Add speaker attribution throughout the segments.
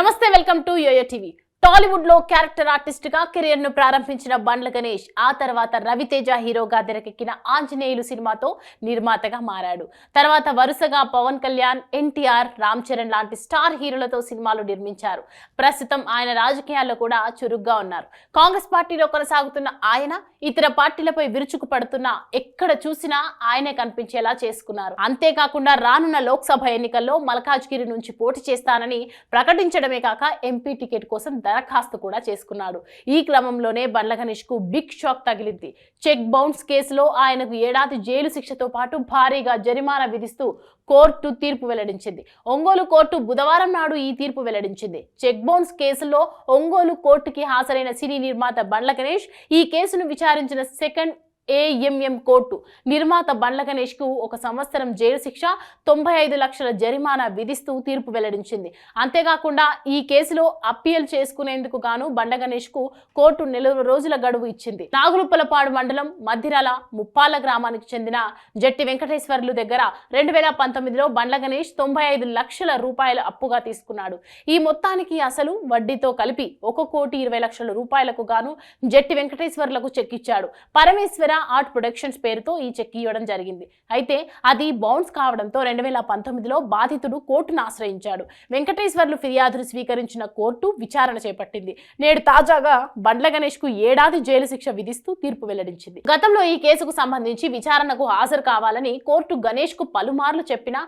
Speaker 1: నమస్తే, welcome to YoYo TV. Tollywood లో character artist గా కెరీర్ ను ప్రారంభించిన బండ్ల గణేష్ ఆ తర్వాత రవితేజ హీరోగా తెరకెక్కిన ఆంజనేయులు సినిమాతో నిర్మాతగా మారాడు. తర్వాత వరుసగా పవన్ కళ్యాణ్, ఎన్టీఆర్, రామ్ చరణ్ లాంటి స్టార్ హీరోలతో సినిమాలు నిర్మించారు. ప్రస్తుతం ఆయన రాజకీయాల్లో కూడా చురుగ్గా ఉన్నారు. కాంగ్రెస్ పార్టీలో కొనసాగుతున్న ఆయన ఇతర పార్టీలపై విరుచుకు పడుతున్నా ఎక్కడ చూసినా ఆయనే కనిపించేలా చేసుకున్నారు. అంతేకాకుండా రానున్న లోక్సభ ఎన్నికల్లో మల్కాజ్గిరి నుంచి పోటీ చేస్తానని ప్రకటించడమే కాక ఎంపీ టికెట్ కోసం దరఖాస్తు కూడా చేసుకున్నాడు. ఈ క్రమంలోనే బండ్ల గణేష్ కు బిగ్ షాక్ తగిలింది. చెక్ బౌన్స్ కేసులో ఆయనకు ఏడాది జైలు శిక్షతో పాటు భారీగా జరిమానా విధిస్తూ కోర్టు తీర్పు వెల్లడించింది. ఒంగోలు కోర్టు బుధవారం నాడు ఈ తీర్పు వెల్లడించింది. చెక్ బౌన్స్ కేసులో ఒంగోలు కోర్టుకి హాజరైన సినీ నిర్మాత బండ్ల గణేష్ ఈ కేసును విచారించిన సెకండ్ ఏఎంఎం కోర్టు నిర్మాత బండ్ల గణేష్ కు 1 సంవత్సరం జైలు శిక్ష, 95 లక్షల జరిమానా విధిస్తూ తీర్పు వెల్లడించింది. అంతేకాకుండా ఈ కేసులో అప్పీల్ చేసుకునేందుకు గాను బండ్ల గణేష్ కు కోర్టు 4 రోజుల గడువు ఇచ్చింది. నాగులుప్పలపాడు మండలం మద్దిరాల ముప్పాల గ్రామానికి చెందిన జట్టి వెంకటేశ్వర్లు దగ్గర 2019లో బండ్ల గణేష్ 95 లక్షల రూపాయల అప్పుగా తీసుకున్నాడు. ఈ మొత్తానికి అసలు వడ్డీతో కలిపి 1,20 లక్షల రూపాయలకు గాను జట్టి వెంకటేశ్వర్లకు చెక్ ఇచ్చాడు. పరమేశ్వర ఆర్ట్ ప్రొడక్షన్స్ పేరుతో ఈ చెక్ ఇవ్వడం జరిగింది. అయితే అది బౌన్స్ కావడంతో 2019లో బాధితుడు కోర్టును ఆశ్రయించాడు. వెంకటేశ్వర్లు ఫిర్యాదును స్వీకరించిన కోర్టు విచారణ చేపట్టింది. నేడు తాజాగా బండ్ల గణేష్ కు ఏడాది జైలు శిక్ష విధిస్తూ తీర్పు వెల్లడించింది. గతంలో ఈ కేసుకు సంబంధించి విచారణకు హాజరు కావాలని కోర్టు గణేష్ కు పలుమార్లు చెప్పినా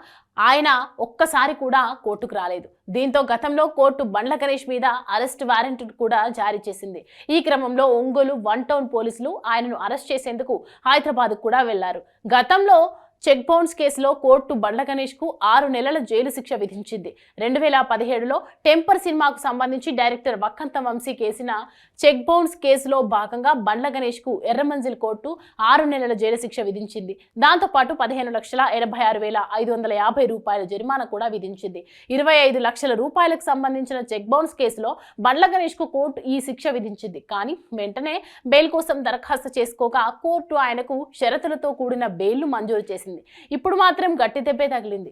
Speaker 1: ఆయన ఒక్కసారి కూడా కోర్టుకు రాలేదు. దీంతో గతంలో కోర్టు బండ్ల గణేష్ మీద అరెస్ట్ వారెంట్ కూడా జారీ చేసింది. ఈ క్రమంలో ఒంగోలు 1 టౌన్ పోలీసులు ఆయనను అరెస్ట్ చేసేందుకు హైదరాబాద్ కూడా వెళ్లారు. గతంలో చెక్ బౌన్స్ కేసులో కోర్టు బండ్ల గణేష్ కు 6 నెలల జైలు శిక్ష విధించింది. 2017లో టెంపర్ సినిమాకు సంబంధించి డైరెక్టర్ వక్కంత వంశీ కేసిన చెక్ బౌన్స్ కేసులో భాగంగా బండ్ల గణేష్ కు ఎర్రమంజిల్ కోర్టు 6 నెలల జైలు శిక్ష విధించింది. దాంతో పాటు 15,86,550 రూపాయల జరిమానా కూడా విధించింది. 25 లక్షల రూపాయలకు సంబంధించిన చెక్ బౌన్స్ కేసులో బండ్ల గణేష్ కు కోర్టు ఈ శిక్ష విధించింది. కానీ వెంటనే బెయిల్ కోసం దరఖాస్తు చేసుకోగా కోర్టు ఆయనకు షరతులతో కూడిన బెయిల్ను మంజూరు చేసింది. ఇప్పుడు మాత్రం గట్టి దెబ్బే తగిలింది.